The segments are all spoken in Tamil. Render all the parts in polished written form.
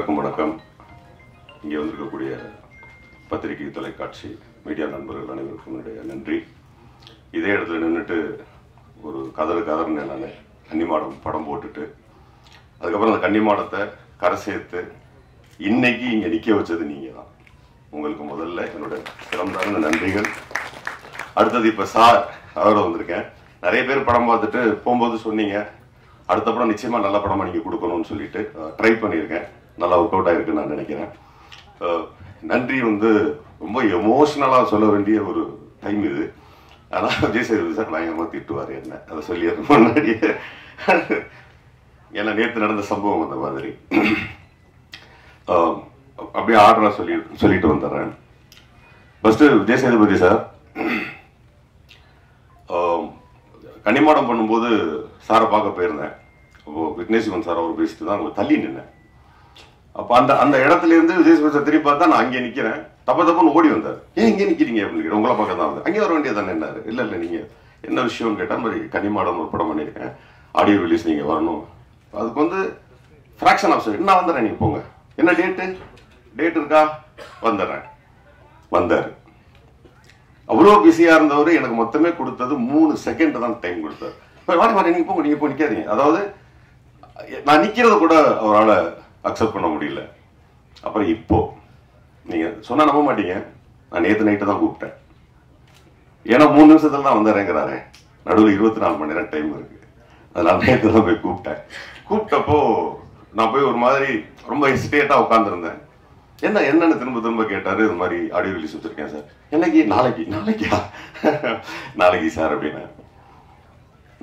அனைவருக்கும் வணக்கம். இங்கே வந்திருக்கக்கூடிய பத்திரிகை, தொலைக்காட்சி, மீடியா நண்பர்கள் அனைவருக்கும் என்னுடைய நன்றி. இதே இடத்துல நின்றுட்டு ஒரு கதறுன்னு நான் கன்னிமாடம் படம் போட்டுட்டு அதுக்கப்புறம் அந்த கன்னிமாடத்தை கரை சேர்த்து இன்னைக்கு இங்கே நிற்க வச்சது நீங்கள் தான். உங்களுக்கு முதல்ல என்னோட சிறந்தான நன்றிகள். அடுத்தது இப்போ சார் அவரோட வந்திருக்கேன். நிறைய பேர் படம் பார்த்துட்டு போகும்போது சொன்னீங்க அடுத்த படம் நிச்சயமா நல்ல படமா நீங்க கொடுக்கணும்னு சொல்லிட்டு ட்ரை பண்ணியிருக்கேன். நல்லா ஒர்க் அவுட் ஆயிருக்குன்னு நான் நினைக்கிறேன். நன்றி ரொம்ப எமோஷனலா சொல்ல வேண்டிய ஒரு டைம் இது. ஆனால் விஜய் சேதுபதி சார் பயங்கரமா திட்டுவார் என்ன, அதை சொல்லி முன்னாடியே. ஏன்னா நேற்று நடந்த சம்பவம் அந்த மாதிரி அப்படியே ஆர்டரா சொல்லிட்டு வந்துடுறேன். ஃபர்ஸ்ட் விஜய் சேதுபதி சார் கன்னிமாடம் பண்ணும்போது சாரை பார்க்க போயிருந்தேன். விக்னேஸ்வரன் சார் அவர் பேசிட்டு தான் அவங்க தள்ளி நின்னேன். அப்போ அந்த இடத்துல இருந்து விஜய் சேதுபதி சார் திரும்பி பார்த்தா நான் அங்கே நிற்கிறேன். தப்புன்னு ஓடி வந்தார். ஏன் இங்கே நிற்கிறீங்க அப்படின்னு உங்களை பார்க்க தான் வந்து அங்கே வர வேண்டியதானே என்னாரு. இல்லை நீங்கள் என்ன விஷயம்னு கேட்டால் மாதிரி கன்னிமாடம் ஒரு படம் பண்ணியிருக்கேன், ஆடியோ ரிலீஸ் நீங்கள் வரணும். அதுக்கு ஃப்ராக்ஷன் ஆஃப் செகண்ட் நான் வந்துடுறேன், நீங்கள் போங்க. என்ன டேட் இருக்கா, வந்துடுறேன். வந்தார். அவ்வளோ பிஸியாக இருந்தவர் எனக்கு மொத்தமே கொடுத்தது 3 செகண்ட் தான் டைம் கொடுத்தார். வாரி நீங்கள் போங்க, நீங்கள் போய் நிற்காதீங்க. அதாவது நான் நிற்கிறத கூட அவரால் அக்செப்ட் பண்ண முடியல. அப்புறம் இப்போ நீங்கள் சொன்னால் நம்ப மாட்டீங்க, நான் நேற்று நைட்டு தான் கூப்பிட்டேன். ஏன்னா 3 நிமிஷத்துல தான் வந்துடுறேங்கிறாரு. நடுவில் 24 மணி நேரம் டைம் இருக்கு. அதனால நேற்று தான் போய் கூப்பிட்டேன். கூப்பிட்டப்போ நான் போய் ஒரு மாதிரி ரொம்ப ஹெசிடேட்டாக உட்காந்துருந்தேன். என்னன்னு திரும்ப கேட்டாரு. இது மாதிரி ஆடியோ ரிலீஸ் வச்சிருக்கேன் சார். என்னைக்கு? நாளைக்கா? நாளைக்கு சார் அப்படின்னு.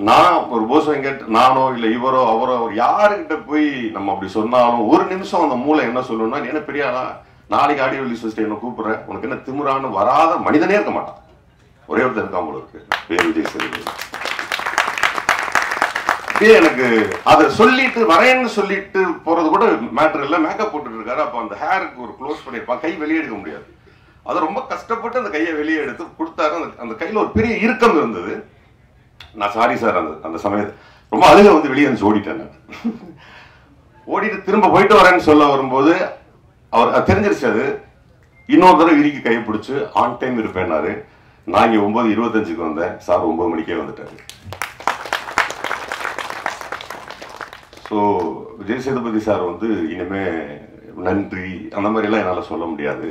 நான் ஒரு போஸ் வெங்கட் நானோ இல்லை இவரோ அவரோ யாருக்கிட்ட போய் நம்ம அப்படி சொன்னாலும் ஒரு நிமிஷம் அந்த மூளை என்ன சொல்லணும்னா, நீ என்ன பெரிய ஆளா, நாளைக்கு ஆடியோ ரிலீஸ் வச்சுட்டு என்ன கூப்பிடுறேன், உனக்கு என்ன திமுறான்னு வராத மனிதனே இருக்க மாட்டான். ஒரே ஒருத்தர் இருக்காம போல இருக்கு, பேர் விஜய் சேதுபதி. எனக்கு அதை சொல்லிட்டு வரேன்னு சொல்லிட்டு போறது கூட மேட்டர் இல்லை. மேக்கப் போட்டுட்டு இருக்காரு. அப்போ அந்த ஹேருக்கு ஒரு க்ளோஸ் பண்ணியிருப்பான், கை வெளியே எடுக்க முடியாது. அதை ரொம்ப கஷ்டப்பட்டு அந்த கையை வெளியே எடுத்து கொடுத்தாரு. அந்த கையில ஒரு பெரிய இறுக்கம் இருந்தது. நான் சாரி சார், அந்த சமயத்தை ரொம்ப அழுக வெளியே வந்து ஓடிட்டேன். நான் ஓடிட்டு திரும்ப போயிட்டு வரேன்னு சொல்ல வரும்போது அவர் தெரிஞ்சிருச்சு. அது இன்னொரு தடவை இறுக்கி கையை பிடிச்சி ஆன் டைம் இருப்பேன்னாரு. நான் இங்கே 9:25 வந்தேன், சார் 9 மணிக்கே வந்துட்டாரு. ஸோ விஜய் சேதுபதி சார் இனிமே நன்றி அந்த மாதிரிலாம் என்னால் சொல்ல முடியாது.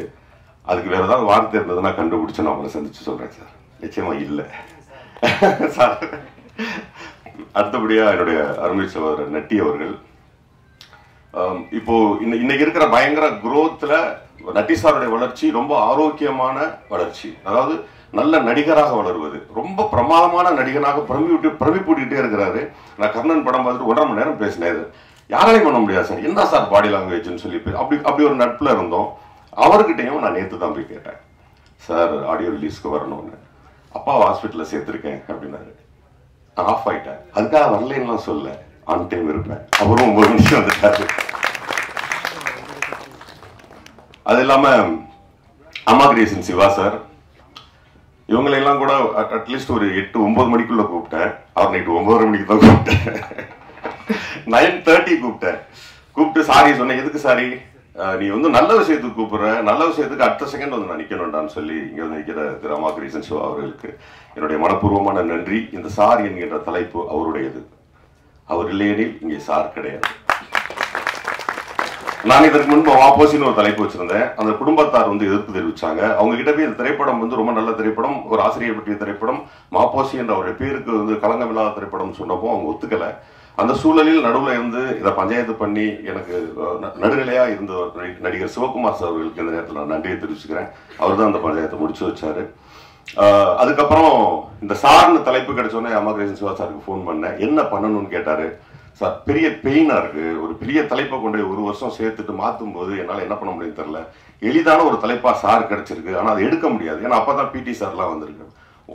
அதுக்கு வேற ஏதாவது வார்த்தை இருந்ததுன்னா கண்டுபிடிச்சு நான் உங்களை சந்திச்சு சொல்றேன் சார். நிச்சயமா இல்லை சார். அடுத்தபடியா என்னுடைய அருமை சகோதரர் நட்டி அவர்கள். இப்போ இன்னைக்கு இருக்கிற பயங்கர குரோத்ல நட்டி சாருடைய வளர்ச்சி ரொம்ப ஆரோக்கியமான வளர்ச்சி. அதாவது நல்ல நடிகராக வளருவது, ரொம்ப பிரமாதமான நடிகனாக பிரமிப்பூட்டிகிட்டே இருக்கிறாரு. நான் கர்ணன் படம் பார்த்துட்டு 1.5 மணி நேரம் பேசினேன். யாராலையும் பண்ண முடியாது சார், என்ன சார் பாடி லாங்குவேஜ்னு சொல்லி அப்படி ஒரு நட்புல இருந்தோம். அவர்கிட்டையும் நான் நேற்று தான் போய் கேட்டேன், சார் ஆடியோ ரிலீஸ்க்கு வரணும்னு. அப்பாவை ஹாஸ்பிட்டலில் சேர்த்துருக்கேன் அப்படின்னாரு. நான் ஆஃப் ஆயிட்டேன். அதுக்காக வரலன்னு சொல்ல, ஆன் டைம் இருப்பேன். அவரும் 9 நிமிஷம் வந்துட்டாரு. அது இல்லாம அம்மா கிரியேஷன் சிவா சார், இவங்களெல்லாம் கூட அட்லீஸ்ட் ஒரு 8-9 மணிக்குள்ள கூப்பிட்டேன். அவர் நைட்டு 9:30 மணிக்கு தான் கூப்பிட்டேன். 9:30 கூப்பிட்டு சாரி சொன்னேன். எதுக்கு சாரி, நீ நல்ல விஷயத்துக்கு கூப்பிடுற, நல்ல விஷயத்துக்கு அடுத்த செகண்ட் நான் நிக்கணும்டான்னு சொல்லி இங்க நிற்கிற திரு அம்மா கிரியேஷன் சிவா அவர்களுக்கு என்னுடைய மனப்பூர்வமான நன்றி. இந்த சார் என்கின்ற தலைப்பு அவருடையது. அவர் இல்லையெனில் இங்கே சார் கிடையாது. நான் இதற்கு முன்பு வாபோசின்னு ஒரு தலைப்பு வச்சிருந்தேன். அந்த குடும்பத்தார் எதிர்ப்பு தெரிவிச்சாங்க. அவங்க கிட்ட போய் இந்த திரைப்படம் ரொம்ப நல்ல திரைப்படம், ஒரு ஆசிரியர் பற்றிய திரைப்படம், மாப்போசி என்ற அவருடைய பேருக்கு களங்கமில்லாத திரைப்படம் சொன்னப்போ அவங்க ஒத்துக்கல. அந்த சூழலில் நடுவில் இருந்து இதை பஞ்சாயத்து பண்ணி எனக்கு நடுநிலையா இருந்த நடிகர் சிவகுமார் சார் அவர்களுக்கு இந்த நேரத்தில் நான் நன்றியை தெரிவிச்சுக்கிறேன். அவர் தான் அந்த பஞ்சாயத்தை முடிச்சு வச்சாரு. அதுக்கப்புறம் இந்த சார்னு தலைப்பு கிடைச்சோன்னே அம்மா கிரியேஷன் சிவா சாருக்கு ஃபோன் பண்ணேன். என்ன பண்ணணும்னு கேட்டாரு. சார் பெரிய பெயினா இருக்கு, ஒரு பெரிய தலைப்பை கொண்டு 1 வருஷம் சேர்த்துட்டு மாற்றும் போது என்னால் என்ன பண்ண முடியும்னு தெரியல. எளிதான ஒரு தலைப்பா சார் கிடைச்சிருக்கு, ஆனால் அதை எடுக்க முடியாது. ஏன்னா அப்பதான் பிடி சார்லாம் வந்திருக்கு.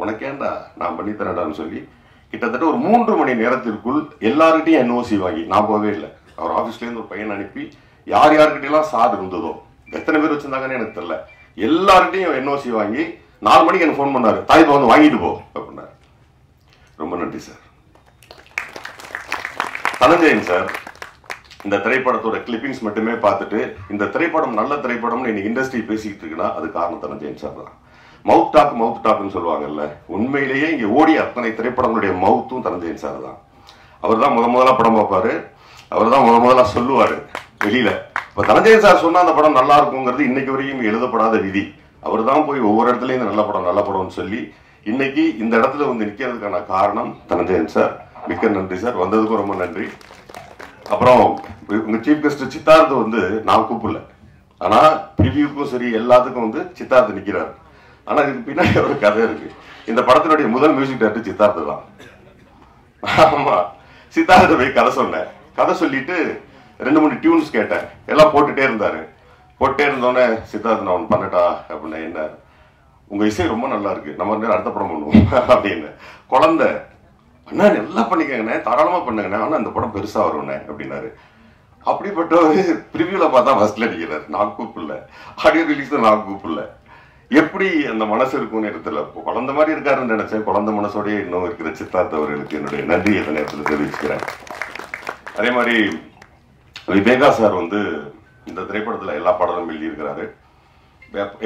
உனக்கேண்டா நான் பண்ணித்தரேன்டான்னு சொல்லி கிட்டத்தட்ட ஒரு 3 மணி நேரத்திற்குள் எல்லார்கிட்டையும் என்ஓசி வாங்கி, நான் போகவே இல்லை, அவர் ஆஃபீஸ்லேருந்து ஒரு பையன் அனுப்பி யார்கிட்டையெல்லாம் சார் இருந்ததோ, எத்தனை பேர் வச்சிருந்தாங்கன்னு எனக்கு தெரியல, எல்லார்கிட்டையும் என்ஓசி வாங்கி 4 மணிக்கு எனக்கு ஃபோன் பண்ணாரு. தாய்ப்பா வாங்கிட்டு போ அப்படின்னாரு. ரொம்ப நன்றி சார். தனஞ்சயன் சார், இந்த திரைப்படத்தோட கிளிப்பிங்ஸ் மட்டுமே பார்த்துட்டு இந்த திரைப்படம் நல்ல திரைப்படம்னு இன்னைக்கு இண்டஸ்ட்ரி பேசிக்கிட்டு இருக்குன்னா அது காரணம் தனஞ்சயன் சார் தான். மவுத் டாக்னு சொல்லுவாங்கல்ல, உண்மையிலேயே இங்க ஓடிய அத்தனை திரைப்படங்களுடைய மவுத்தும் தனஞ்சயன் சார் தான். அவர் தான் முதலா படம் பார்ப்பாரு, அவர் தான் முதலா சொல்லுவாரு வெளியில. இப்ப தனஞ்சயன் சார் சொன்னா அந்த படம் நல்லா இருக்குங்கிறது இன்னைக்கு வரைக்கும் எழுதப்படாத விதி. அவர் தான் போய் ஒவ்வொரு இடத்துலயும் நல்ல படம்னு சொல்லி இன்னைக்கு இந்த இடத்துல வந்து நிக்கிறதுக்கான காரணம் தனஞ்சயன் சார். மிக்க நன்றி சார், வந்ததுக்கும் ரொம்ப நன்றி. அப்புறம் உங்க சீஃப் கெஸ்ட் சித்தார்த் வந்து நான் கூப்பிடல, ஆனா ப்ரிவியூக்கும் சரி எல்லாத்துக்கும் வந்து சித்தார்த் நிக்கிறாரு. ஆனா இதுக்கு பின்னாடி ஒரு கதை இருக்கு. இந்த படத்தினுடைய முதல் மியூசிக் டைரக்டர் சித்தார்த் தான். ஆமா, சித்தார்த்த போய் கதை சொன்னேன். கதை சொல்லிட்டு 2-3 டியூன்ஸ் கேட்டேன், எல்லாம் போட்டுட்டே இருந்தாரு. போட்டே இருந்தோடனே சித்தார்த் நான் ஒன்று பண்ணட்டா அப்படின்னா, என்ன உங்க இசை ரொம்ப நல்லா இருக்கு, நம்ம அடுத்த படம் பண்ணுவோம் அப்படின்னு. குழந்தை அண்ணா நல்லா பண்ணிக்கங்கண்ணே, தாராளமா பண்ணுங்கண்ணே, ஆனா அந்த படம் பெருசா வரும்ண்ணே அப்படின்னாரு. அப்படிப்பட்ட ஒரு ப்ரிவியூல பார்த்தா ஃபர்ஸ்ட்ல நிற்கிறாரு. நான் கூப்பிடல, ஆடியோ ரிலீஸ்ல நான் கூப்பிடல. எப்படி அந்த மனசு இருக்கும்னு இடத்துல குழந்தை மாதிரி இருக்காருன்னு நினைச்சேன். குழந்தை மனசோடய இன்னும் இருக்கிற சித்தார்த் அவர்களுக்கு என்னுடைய நன்றி இந்த நேரத்தில் தெரிவிச்சுக்கிறேன். அதே மாதிரி விவேகா சார் வந்து இந்த திரைப்படத்துல எல்லா பாடலும் எழுதியிருக்கிறாரு.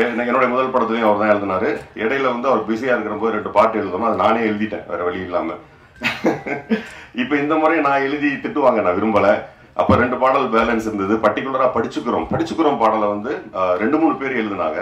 என்னுடைய முதல் படத்துலையும் அவர் தான் எழுதினாரு. இடையில வந்து அவர் பிஸியா இருக்கிற போது 2 பாட்டு எழுதணும், அதை நானே எழுதிட்டேன் வேற வழி இல்லாம. இப்ப இந்த முறை நான் எழுதி திட்டுவாங்க, நான் விரும்பல. அப்ப 2 பாடல் பேலன்ஸ் இருந்தது. பர்டிகுலரா படிச்சுக்கிறோம் பாடலை வந்து 2-3 பேர் எழுதினாங்க.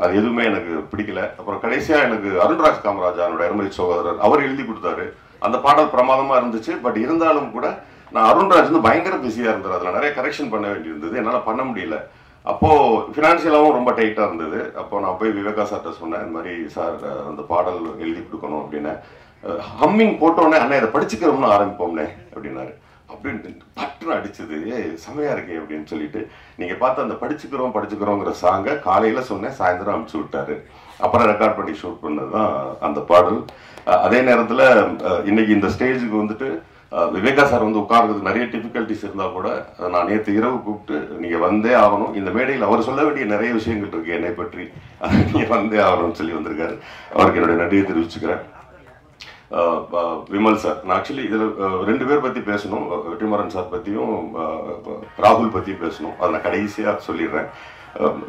அது எதுவுமே எனக்கு பிடிக்கல. அப்புறம் கடைசியா எனக்கு அருண்ராஜ் காமராஜா என்னோட அருமை சகோதரர் அவர் எழுதி கொடுத்தாரு. அந்த பாடல் பிரமாதமா இருந்துச்சு. பட் இருந்தாலும் கூட நான் அருண்ராஜ் வந்து பயங்கர பிஸியா இருந்தார், அதுல நிறைய கரெக்ஷன் பண்ண வேண்டியிருந்தது, என்னால பண்ண முடியல. அப்போ பினான்சியலாவும் ரொம்ப டைட்டா இருந்தது. அப்போ நான் போய் விவேகா சார்ட்ட சொன்னேன், இந்த மாதிரி சார் அந்த பாடல் எழுதி கொடுக்கணும் அப்படின்னு. ஹம்மிங் போட்டோடனே அண்ணா இதை படிச்சுக்கிறோம்னு ஆரம்பிப்போம்னே அப்படின்னாரு. அப்படின்னு பட்டுன்னு அடிச்சது, செமையா இருக்கே அப்படின்னு சொல்லிட்டு நீங்க பார்த்து அந்த படிச்சுக்கிறோங்கிற சாங்கை காலையில சொன்னேன், சாயந்தரம் அனுப்பிச்சு விட்டாரு. அப்புறம் ரெக்கார்ட் பண்ணி ஷூட் பண்ணதுதான் அந்த பாடல். அதே நேரத்துல இன்னைக்கு இந்த ஸ்டேஜுக்கு வந்துட்டு விவேகா சார் வந்து உட்கார்றதுக்கு நிறைய டிஃபிகல்டிஸ் இருந்தா கூட நான் நேற்று இரவு கூப்பிட்டு நீங்க வந்தே ஆகணும், இந்த மேடையில் அவர் சொல்ல வேண்டிய நிறைய விஷயங்கள் இருக்கு என்னை பற்றி, நீங்க வந்தே ஆகணும்னு சொல்லி வந்திருக்காரு. அவருக்கு என்னுடைய நன்றியை தெரிவிச்சுக்கிறேன். விமல் சார், நான் ஆக்சுவலி இதுல 2 பேர் பத்தி பேசணும், வெற்றிமாறன் சார் பத்தியும் ராகுல் பத்தியும் பேசணும். அதை நான் கடைசியா சொல்லிடுறேன்.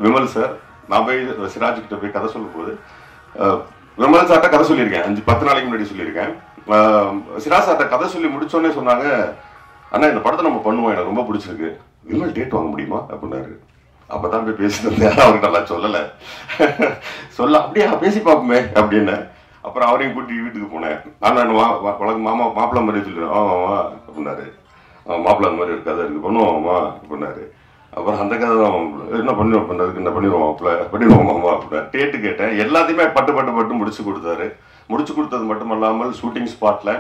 விமல் சார், நான் போய் சிராஜ் கிட்ட போய் கதை சொல்லும் போது விமல் சார்ட்ட கதை சொல்லியிருக்கேன், 5-10 நாளைக்கு முன்னாடி சொல்லியிருக்கேன். சிராஜ் சார்ட்ட கதை சொல்லி முடிச்சோடனே சொன்னாங்க, அண்ணா இந்த படத்தை நம்ம பண்ணுவோம், எனக்கு ரொம்ப பிடிச்சிருக்கு, விமல் டேட் வாங்க முடியுமா அப்படின்னாரு. அப்பதான் போய் பேசிட்டு இருந்தேன், அவர்கிட்ட நான் சொல்லலை. சொல்ல அப்படியே பேசி பார்ப்போமே அப்படின்னு. அப்புறம் அவரையும் கூட்டி வீட்டுக்கு போனேன். நான் மாப்பிள்ளை மாதிரி சொல்லிடுறேன், ஆமாம்மா அப்படின்னாரு. மாப்பிள்ளை அந்த மாதிரி ஒரு கதை இருக்கு, பண்ணுவோம்மா அப்படின்னாரு. அப்புறம் அந்த கதை தான் என்ன பண்ணுறதுக்கு என்ன பண்ணிடுவோமாம்மா அப்படின்னா டேட்டு கேட்டேன். எல்லாத்தையுமே பட்டு முடிச்சு கொடுத்தாரு. முடிச்சு கொடுத்தது மட்டும் இல்லாமல் ஷூட்டிங் ஸ்பாட்ல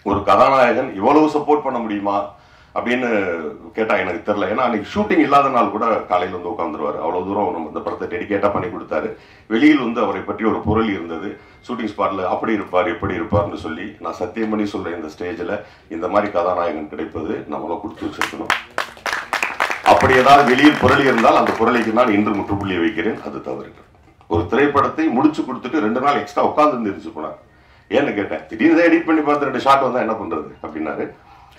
ஒரு கதாநாயகன் இவ்வளவு சப்போர்ட் பண்ண முடியுமா அப்படின்னு கேட்டா எனக்கு தெரியல. ஏன்னா அன்னைக்கு ஷூட்டிங் இல்லாத நாள் கூட காலையில் வந்து உட்காந்துருவாரு. அவ்வளவு தூரம் நம்ம இந்த படத்தை டெடிகேட்டா பண்ணி கொடுத்தாரு. வெளியில் வந்து அவரை பற்றி ஒரு பொருள் இருந்தது. ஷூட்டிங் ஸ்பாட்ல அப்படி இருப்பார் எப்படி இருப்பார்னு சொல்லி நான் சத்தியம் பண்ணி சொல்றேன், இந்த ஸ்டேஜில் இந்த மாதிரி கதாநாயகன் கிடைப்பது நம்மள கொடுத்து வச்சிருக்கணும். அப்படி ஏதாவது வெளியில் பொருள் இருந்தால் அந்த பொருளைக்கு நான் இன்று முற்றுப்புள்ளியை வைக்கிறேன், அது தவறு. ஒரு திரைப்படத்தை முடிச்சு கொடுத்துட்டு 2 நாள் எக்ஸ்ட்ரா உட்கார்ந்து இருந்துச்சு போனார். ஏன்னு கேட்டேன், திடீர்னு எடிட் பண்ணி பார்த்து 2 ஷாட் வந்தா என்ன பண்றது அப்படின்னாரு.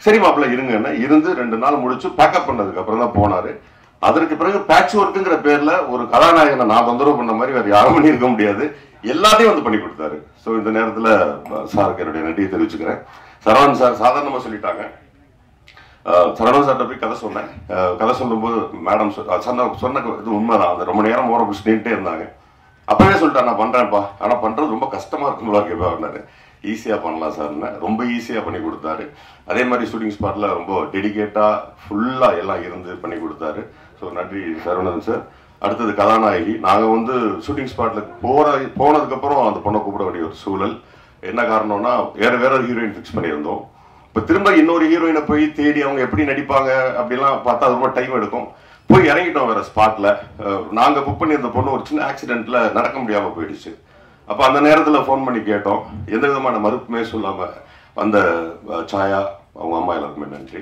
சரி மாப்பிள்ள இருங்க, இருந்து 2 நாள் முடிச்சு பேக்கப் பண்ணதுக்கு அப்புறம் தான் போனாரு. அதற்கு பிறகு பேட்ச் ஒர்க்குங்கிற பேர்ல ஒரு கதாநாயகனை நான் தொந்தரவு பண்ண மாதிரி வேற யாரும் பண்ணி இருக்க முடியாது, எல்லாத்தையும் வந்து பண்ணி கொடுத்தாரு. ஸோ இந்த நேரத்துல சாருக்கு என்னுடைய நன்றியை தெரிவிச்சுக்கிறேன். சரவணன் சார் சாதாரணமா சொல்லிட்டாங்க. சரவணன் சார்ட்ட போய் கதை சொன்னேன். கதை சொல்லும் போது மேடம் சொன்ன இது உண்மைதான். அது ரொம்ப நேரம் ஓர பிடிச்சிட்டே இருந்தாங்க. அப்பவே சொல்லிட்டேன், நான் பண்றேன்ப்பா, ஆனா பண்றது ரொம்ப கஷ்டமா இருக்குங்களா கேட்பாரு. ஈஸியா பண்ணலாம் சார்னு ரொம்ப ஈஸியா பண்ணி கொடுத்தாரு. அதே மாதிரி ஷூட்டிங் ஸ்பாட்ல ரொம்ப டெடிகேட்டா ஃபுல்லா எல்லாம் இருந்து பண்ணி கொடுத்தாரு. ஸோ நன்றி சரவணன் சார். அடுத்தது கதாநாயகி. நாங்க வந்து ஷூட்டிங் ஸ்பாட்ல போனதுக்கு அப்புறம் அந்த பொண்ணை கூப்பிட வேண்டிய ஒரு சூழல். என்ன காரணம்னா வேற ஒரு ஹீரோயின் ஃபிக்ஸ் பண்ணியிருந்தோம். இப்ப திரும்ப இன்னொரு ஹீரோயினை போய் தேடி அவங்க எப்படி நடிப்பாங்க அப்படிலாம் பார்த்தா அது ரொம்ப டைம் எடுக்கும். போய் இறங்கிட்டோம் வேற ஸ்பாட்ல. நாங்க புக் பண்ணி அந்த பொண்ணு ஒரு சின்ன ஆக்சிடென்ட்ல நடக்க முடியாம போயிடுச்சு. அப்ப அந்த நேரத்துல போன் பண்ணி கேட்டோம். எந்த விதமான மறுப்புமே சொல்லாம அந்த சாயா அவங்க அம்மா எல்லாருக்குமே நன்றி.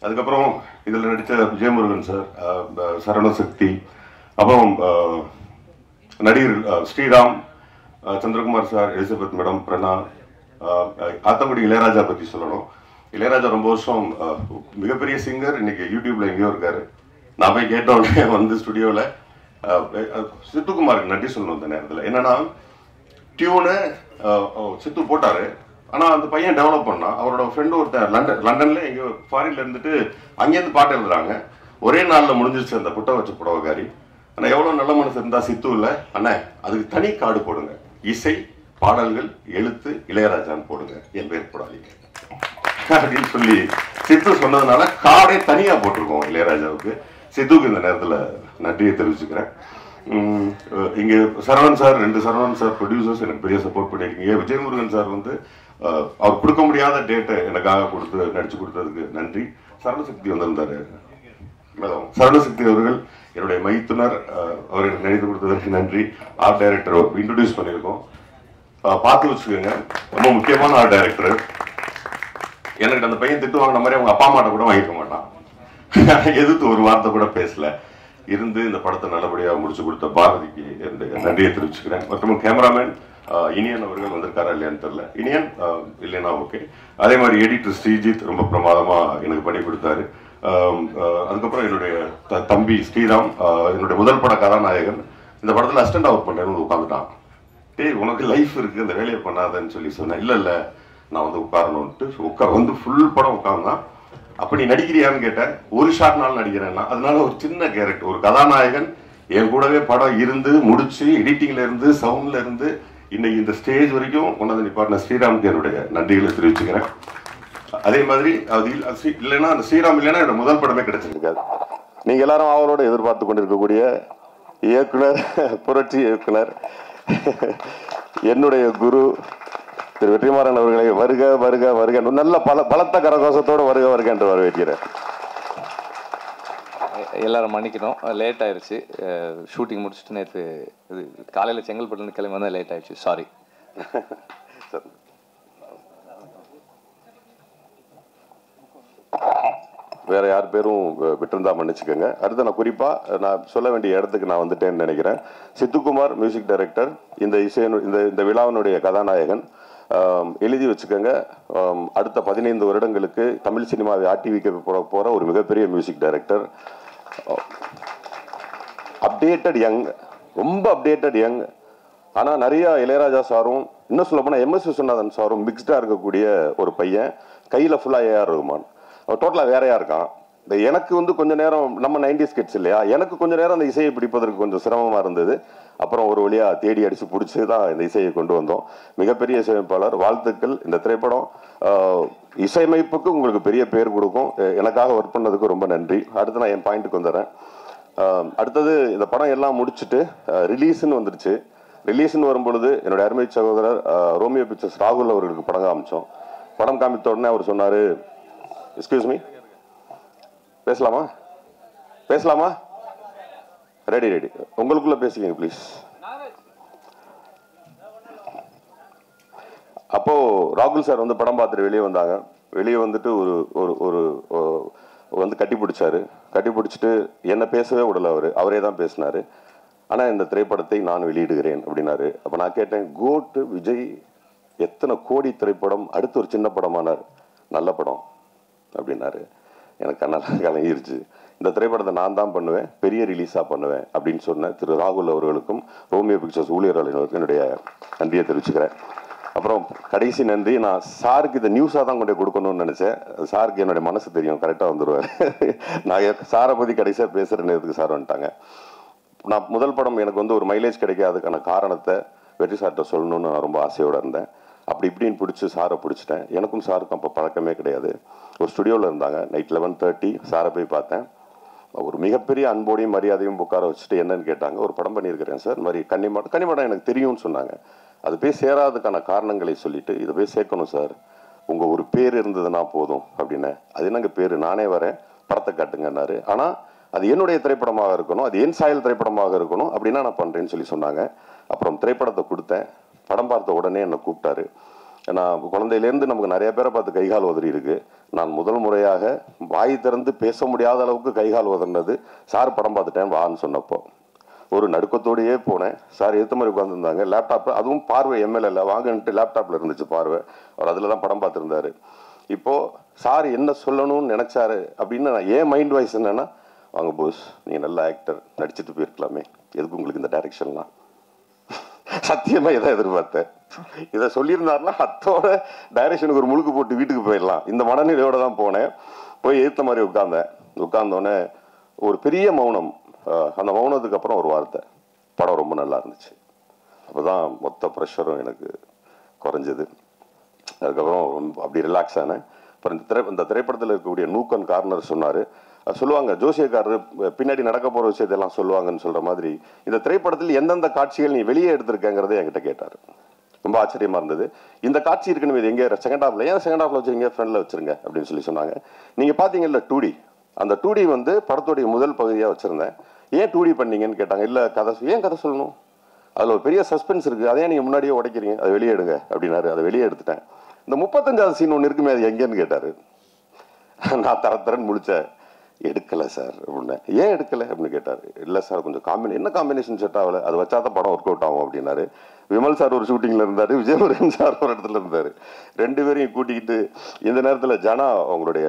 அதுக்கப்புறம் இதுல நடித்த விஜயமுருகன் சார், சரணசக்தி, அப்புறம் நடிகர் Sriram, Chandrakumar sir, Elizabeth madam, Prana, Athangudi Ilaiyaraaja பத்தி சொல்லணும். இளையராஜா ரொம்ப வருஷம் மிகப்பெரிய சிங்கர், இன்னைக்கு யூடியூப்ல எங்கேயோ இருக்காரு. நான் போய் கேட்டோடனே வந்து ஸ்டுடியோவில் சித்துக்குமாருக்கு நன்றி சொல்லணும் இந்த நேரத்தில். என்னன்னா டியூனு சித்து போட்டாரு, ஆனால் அந்த பையன் டெவலப் பண்ணான். அவரோட ஃப்ரெண்டு ஒருத்தர் லண்டன்ல எங்கேயோ ஃபாரின்ல இருந்துட்டு அங்கேருந்து பாட்டு எழுதுறாங்க. ஒரே நாளில் முடிஞ்சிருச்சு அந்த புட்ட வச்ச புடவைக்காரி. ஆனால் எவ்வளோ நல்ல மனசு இருந்தால் சித்து இல்லை அண்ணே அதுக்கு தனி கார்டு போடுங்க, இசை பாடல்கள் எழுத்து இளையராஜான்னு போடுங்க, என் பேர் போடாதீங்க அப்படின்னு சொல்லி சித்து சொன்னதுனால கார்டே தனியா போட்டிருக்கோம் இளையராஜாவுக்கு. சித்துக்கு இந்த நேரத்தில் நன்றியை தெரிவிச்சுக்கிறேன். இங்க Saravanan sir, 2 Saravanan sir producers எனக்கு பெரிய சப்போர்ட் பண்ணியிருக்கீங்க. விஜயமுருகன் சார் வந்து அவர் கொடுக்க முடியாத டேட்டை எனக்காக கொடுத்து நடிச்சு கொடுத்ததுக்கு நன்றி. சரணசக்தி வந்திருந்தாரு, சரணசக்தி அவர்கள் என்னுடைய மைத்துனர், அவர் எனக்கு நடித்து கொடுத்ததற்கு நன்றி. ஆர்ட் டைரக்டர் இன்ட்ரோடியூஸ் பண்ணியிருக்கோம், பார்த்து வச்சுக்கோங்க, ரொம்ப முக்கியமான ஆர்ட் டைரக்டர். எனக்கு அந்த பையன் திட்டு வாங்கின மாதிரி அவங்க அப்பா அம்மாட்ட கூட வாங்கிக்க மாட்டான், எதிர்த்து ஒரு வார்த்தை கூட பேசல இருந்து இந்த படத்தை நல்லபடியாக முடிச்சு கொடுத்த பாரதிக்கு நன்றியை தெரிவிச்சுக்கிறேன். மற்றும் கேமராமேன் இனியன் அவர்கள் வந்திருக்காரா இல்லையான்னு தெரியல, இனியன் இல்லைன்னா ஓகே. அதே மாதிரி எடிட்டர் ஸ்ரீஜித் ரொம்ப பிரமாதமா எனக்கு பண்ணி கொடுத்தாரு. அதுக்கப்புறம் என்னுடைய தம்பி ஸ்ரீராம், என்னுடைய முதல் பட கதாநாயகன். இந்த படத்தில் அசிஸ்டன்ட் ஒர்க் பண்றேன்னு உட்காந்துட்டான். டேய் உனக்கு லைஃப் இருக்கு, இந்த வேலையை பண்ணாதன்னு சொல்லி சொன்னேன். இல்லை நான் வந்து உட்காரணும்ட்டு வந்து ஃபுல் படம் உட்கார்ந்தான். அப்ப நீ நடிக்கிறியான்னு கேட்டேன். ஒரு ஷார்ட்னால நடிக்கிறேன்னா, அதனால ஒரு சின்ன கேரக்டர், ஒரு கதாநாயகன் என் கூடவே படம் இருந்து முடிச்சு எடிட்டிங்ல இருந்து சவுண்ட்ல இருந்து இன்னைக்கு இந்த ஸ்டேஜ் வரைக்கும் கொண்டாந்து நிப்பாட்டின ஸ்ரீராமுக்கு என்னுடைய நன்றிகளை தெரிவிச்சுக்கிறேன். அதே மாதிரி அது இல்லைன்னா அந்த ஸ்ரீராம் இல்லைன்னா என்னோட முதல் படமே கிடைச்சிருக்காது. நீங்க எல்லாரும் அவரோட எதிர்பார்த்து கொண்டிருக்கக்கூடிய இயக்குனர், புரட்சி இயக்குனர், என்னுடைய குரு திரு வெற்றிமாறன் அவர்களை வருக வருக வருக நல்ல பலத்த கரகோஷத்தோடு வருக வருக என்று வரவேற்கிறேன். எல்லாரும் மன்னிக்கணும், லேட் ஆயிடுச்சு. ஷூட்டிங் முடிச்சுட்டு நேற்று இது காலையில் செங்கல்பட்டுலேருந்து கிளம்பி வந்தால் லேட் ஆயிடுச்சு, சாரி. வேற யார் பேரும் விட்டுருந்தா மன்னிச்சுக்கோங்க. அடுத்து நான் குறிப்பா நான் சொல்ல வேண்டிய இடத்துக்கு நான் வந்துட்டேன்னு நினைக்கிறேன். சித்துக்குமார் மியூசிக் டைரக்டர், இந்த இந்த விழாவினுடைய கதாநாயகன். எழுதி வச்சுக்கோங்க, அடுத்த 15 வருடங்களுக்கு தமிழ் சினிமாவை ஆட்டி வைக்க போற ஒரு மிகப்பெரிய மியூசிக் டைரக்டர். அப்டேட்டட் யங், ரொம்ப அப்டேட்டட் யங். ஆனா நிறைய இளையராஜா சாரும், இன்னும் சொல்ல போனா எம்எஸ் விஸ்வநாதன் சாரும் மிக்ஸ்டா இருக்கக்கூடிய ஒரு பையன். கையில ஃபுல்லா ஏஆர் ரஹ்மான், டோட்டலா வேறையா இருக்கான். எனக்கு வந்து கொஞ்ச நேரம், நம்ம 90s கிட்ஸ் இல்லையா, எனக்கு கொஞ்ச நேரம் அந்த இசையை பிடிப்பதற்கு கொஞ்சம் சிரமமா இருந்தது. அப்புறம் ஒரு வழியா தேடி அடிச்சு பிடிச்சி தான் இந்த இசையை கொண்டு வந்தோம். மிகப்பெரிய இசையமைப்பாளர், வாழ்த்துக்கள். இந்த திரைப்படம் இசையமைப்புக்கு உங்களுக்கு பெரிய பேர் கொடுக்கும். எனக்காக ஒர்க் பண்ணதுக்கு ரொம்ப நன்றி. அடுத்து நான் என் பாயிண்ட்டுக்கு வந்துடுறேன். அடுத்தது இந்த படம் எல்லாம் முடிச்சுட்டு ரிலீஸ்ன்னு வந்துருச்சு. ரிலீஸ்ன்னு வரும்பொழுது என்னுடைய அருமை சகோதரர் ரோமியோ பிக்சர்ஸ் ராகுல் அவர்களுக்கு படம் காமிச்சோம். படம் காமித்த உடனே அவர் சொன்னாரு, எக்ஸ்கியூஸ் மீ, பேசலாமா? ரெடி, உங்களுக்குள்ள பேசிக்கங்க ப்ளீஸ். அப்போ ராகுல் சார் வந்து படம் பார்த்துட்டு வெளியே வந்தாங்க. வெளியே வந்துட்டு ஒரு வந்து கட்டி பிடிச்சிட்டு என்ன பேசவே விடல, அவரே தான் பேசினாரு. ஆனா இந்த திரைப்படத்தை நான் வெளியிடுகிறேன் அப்படின்னாரு. அப்ப நான் கேட்டேன், கோட் விஜய் எத்தனை கோடி திரைப்படம், அடுத்து ஒரு சின்ன படமானார், நல்ல படம் அப்படின்னாரு. எனக்கு கண்ணெல்லாம் கலங்கிருச்சு. இந்த திரைப்படத்தை நான் தான் பண்ணுவேன், பெரிய ரிலீஸா பண்ணுவேன் அப்படின்னு சொன்ன திரு ராகுல் அவர்களுக்கும் ரோமியோ பிக்சர்ஸ் ஊழியர்களுக்கும் என்னுடைய நன்றியை தெரிவிச்சுக்கிறேன். அப்புறம் கடைசி நன்றி, நான் சாருக்கு இதை நியூஸாக தான் கொண்டு கொடுக்கணும்னு நினைச்சேன். சாருக்கு என்னுடைய மனசு தெரியும், கரெக்டாக வந்துடுவார். நான் சாரை பற்றி கடைசியாக பேசுகிற நேரத்துக்கு சார் வந்துட்டாங்க. நான் முதல் படம் எனக்கு வந்து ஒரு மைலேஜ் கிடைக்காதுக்கான காரணத்தை வெற்றி சார்கிட்ட சொல்லணும்னு நான் ரொம்ப ஆசையோடு இருந்தேன். அப்படி இப்படின்னு பிடிச்சி சாரை பிடிச்சிட்டேன். எனக்கும் சாருக்கும் அப்போ பழக்கமே கிடையாது. ஒரு ஸ்டுடியோவில் இருந்தாங்க. நைட் 11:30 சாரை போய் பார்த்தேன். ஒரு மிகப்பெரிய அன்போடையும் மரியாதையும் உட்கார வச்சுட்டு என்னன்னு கேட்டாங்க. ஒரு படம் பண்ணியிருக்கிறேன் சார், மாதிரி கன்னிமாடம் எனக்கு தெரியும்னு சொன்னாங்க. அது போய் சேராததுக்கான காரணங்களை சொல்லிட்டு, இதை போய் சேர்க்கணும் சார், உங்க ஒரு பேர் இருந்ததுன்னா போதும் அப்படின்னு. அது என்னங்க பேரு, நானே வரேன், படத்தை காட்டுங்கன்னாரு. ஆனா அது என்னுடைய திரைப்படமாக இருக்கணும், அது என் சாயல் திரைப்படமாக இருக்கணும், அப்படின்னா நான் பண்றேன்னு சொல்லி சொன்னாங்க. அப்புறம் திரைப்படத்தை கொடுத்தேன். படம் பார்த்த உடனே என்னை கூப்பிட்டாரு. நான் குழந்தையிலேருந்து நமக்கு நிறைய பேரை பார்த்து கைகால் உதறி இருக்கு. நான் முதல் முறையாக வாய் திறந்து பேச முடியாத அளவுக்கு கைகால் உதறினது சார் படம் பார்த்துட்டேன் வான்னு சொன்னப்போ. ஒரு நடுக்கத்தோடையே போனேன். சார் ஏற்ற மாதிரி உட்காந்துருந்தாங்க. லேப்டாப், அதுவும் பார்வை எம்எல்ஏ வாங்கன்ட்டு லேப்டாப்ல இருந்துச்சு பார்வை. அவர் அதில் தான் படம் பார்த்துருந்தாரு. இப்போது சார் என்ன சொல்லணும்னு நினச்சாரு அப்படின்னு நான் ஏன் மைண்ட் வாய்ஸ் என்னன்னா, வாங்க போஸ் நீங்கள் நல்ல ஆக்டர் நடிச்சுட்டு போயிருக்கலாமே, எதுக்கு உங்களுக்கு இந்த டைரக்ஷன்லாம், சத்தியமாக இதை எதிர்பார்த்தேன். இதை சொல்லியிருந்தாருன்னா அத்தோட டைரக்ஷனுக்கு ஒரு முழுக்கு போட்டு வீட்டுக்கு போயிடலாம். இந்த மனநிலையோட தான் போனேன். போய் எதிர்த்த மாதிரி உட்கார்ந்தோடனே ஒரு பெரிய மௌனம். அந்த மௌனத்துக்கு அப்புறம் ஒரு வார்த்தை, படம் ரொம்ப நல்லா இருந்துச்சு. அப்போ தான் மொத்த ப்ரெஷரும் எனக்கு குறைஞ்சது. அதுக்கப்புறம் அப்படி ரிலாக்ஸ் ஆனேன். அப்புறம் இந்த திரைப்படத்தில் இருக்கக்கூடிய நூக்கன் கார்னர் சொன்னார். சொல்லுவாங்க ஜோசியக்காரர் பின்னாடி நடக்க போகிற விஷயத்தெல்லாம் சொல்லுவாங்கன்னு சொல்கிற மாதிரி இந்த திரைப்படத்தில் எந்தெந்த காட்சிகள் நீ வெளியே எடுத்திருக்கேங்கிறதே என்கிட்ட கேட்டார். ரொம்ப ஆச்சரியமாக இருந்தது. இந்த காட்சி இருக்குன்னு இது எங்கே செகண்ட் ஹாஃபில், ஏன் செகண்ட் ஹாஃபில் வச்சுருங்க, ஃப்ரண்டில் வச்சுருங்க அப்படின்னு சொல்லி சொன்னாங்க. நீங்கள் பார்த்தீங்கல்ல 2D, அந்த 2D வந்து படத்துடைய முதல் பகுதியாக வச்சுருந்தேன். ஏன் 2D பண்ணீங்கன்னு கேட்டாங்க. இல்லை கதை, ஏன் கதை சொல்லணும், அதில் ஒரு பெரிய சஸ்பென்ஸ் இருக்குது, அதே நீங்கள் முன்னாடியே உடைக்கிறீங்க, அதை வெளியே எடுங்க அப்படின்னாரு. அதை வெளியே எடுத்துட்டேன். இந்த 35வது சீன் ஒன்று இருக்குமே, அது எங்கேன்னு கேட்டார். நான் தரன்னு முடித்தேன். எடுக்கலை சார் அப்படின்னேன். ஏன் எடுக்கலை அப்படின்னு கேட்டார். இல்லை சார் கொஞ்சம் என்ன காம்பினேஷன் செட் ஆகலை, அது வச்சா தான் படம் ஒர்க் அவுட் ஆகும் அப்படின்னாரு. விமல் சார் ஒரு ஷூட்டிங்கில் இருந்தார், விஜயமுருகன் சார் ஒரு இடத்துல இருந்தார். ரெண்டு பேரையும் கூட்டிக்கிட்டு இந்த நேரத்தில் ஜனா அவங்களுடைய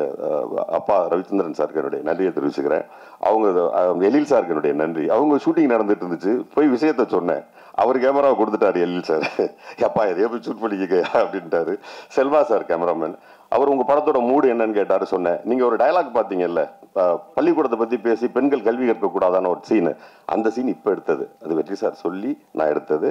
அப்பா ரவிச்சந்திரன் சாருக்கு என்னுடைய நன்றியை தெரிவிச்சுக்கிறேன். அவங்க எழில் சாருக்கு என்னுடைய நன்றி. அவங்க ஷூட்டிங் நடந்துட்டு இருந்துச்சு, போய் விஷயத்த சொன்னேன். அவர் கேமராவை கொடுத்துட்டாரு எழில் சார். அப்பா எதையோ போய் ஷூட் பண்ணிக்க அப்படின்ட்டாரு. செல்வா சார் கேமராமேன், அவர் உங்கள் படத்தோட மூடு என்னன்னு கேட்டார். சொன்னேன், நீங்கள் ஒரு டயலாக் பார்த்தீங்கல்ல, பள்ளிக்கூடத்தை பற்றி பேசி பெண்கள் கல்வி கற்கக்கூடாதான ஒரு சீனு, அந்த சீன் இப்போ எடுத்தது, அது வெற்றி சார் சொல்லி நான் எடுத்தது.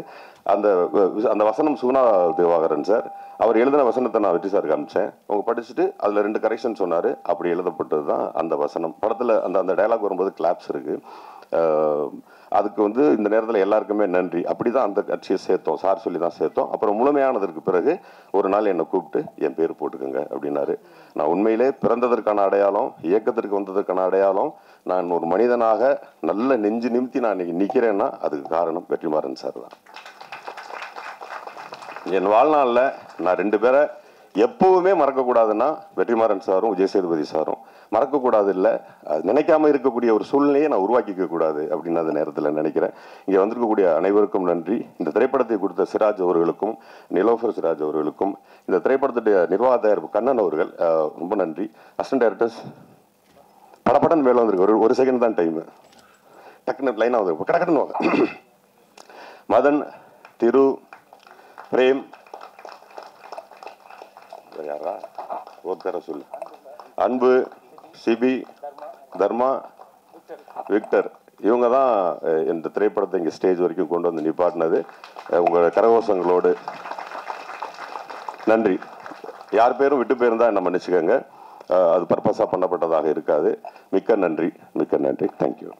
அந்த வசனம் சுகுணா திவாகரன் சார் அவர் எழுதின வசனத்தை நான் வெற்றி சாருக்கு அனுப்பிச்சேன். அவங்க படிச்சுட்டு அதில் 2 கரெக்ஷன் சொன்னார். அப்படி எழுதப்பட்டது தான் அந்த வசனம். படத்தில் அந்த டயலாக் வரும்போது கிளாப்ஸ் இருக்குது. அதுக்கு வந்து இந்த நேரத்தில் எல்லாருக்குமே நன்றி. அப்படி தான் அந்த கட்சியை சேர்த்தோம், சார் சொல்லி தான் சேர்த்தோம். அப்புறம் முழுமையானதற்கு பிறகு ஒரு நாள் என்னை கூப்பிட்டு என் பேர் போட்டுக்கோங்க அப்படின்னாரு. நான் உண்மையிலே பிறந்ததற்கான அடையாளம், இயக்கத்திற்கு வந்ததற்கான அடையாளம், நான் ஒரு மனிதனாக நல்ல நெஞ்சு நிமித்தி நான் இன்னைக்கு நிற்கிறேன்னா அதுக்கு காரணம் வெற்றிமாறன் சார் தான். என் வாழ்நாளில் நான் 2 பேரை எப்பவுமே மறக்கக்கூடாதுன்னா வெற்றிமாறன் சாரும் விஜய் சேதுபதி சாரும். மறக்கக்கூடாது இல்லை, அது நினைக்காம இருக்கக்கூடிய ஒரு சூழ்நிலையை நான் உருவாக்கிக்க கூடாது அப்படின்னு அந்த நேரத்தில் நினைக்கிறேன். இங்கே வந்திருக்கக்கூடிய அனைவருக்கும் நன்றி. இந்த திரைப்படத்தை கொடுத்த சிராஜ் அவர்களுக்கும், நிலோஃபர் சிராஜ் அவர்களுக்கும், இந்த திரைப்படத்துடைய நிர்வாக தயாரிப்பு கண்ணன் அவர்கள் ரொம்ப நன்றி. அசிஸ்டன்ட் டைரக்டர்ஸ் படப்படன் மேலே வந்திருக்கு. ஒரு செகண்ட் தான் டைமு, டக்குன்னு லைனாக வந்து கடக்கடன்னு வாங்க. மதன், திரு, பிரேம், யாரா ஒரு தர சொல்லு, அன்பு, சிபி, தர்மா, விக்டர், இவங்க தான் இந்த திரைப்படத்தை இங்கே ஸ்டேஜ் வரைக்கும் கொண்டு வந்து நிப்பாட்டினது. உங்களோட கரகோஷங்களோடு நன்றி. யார் பேரும் விட்டு போயிருந்தா என்ன மன்னிச்சுக்கோங்க, அது பர்பஸாக பண்ணப்பட்டதாக இருக்காது. மிக்க நன்றி, மிக்க நன்றி. தேங்க்யூ.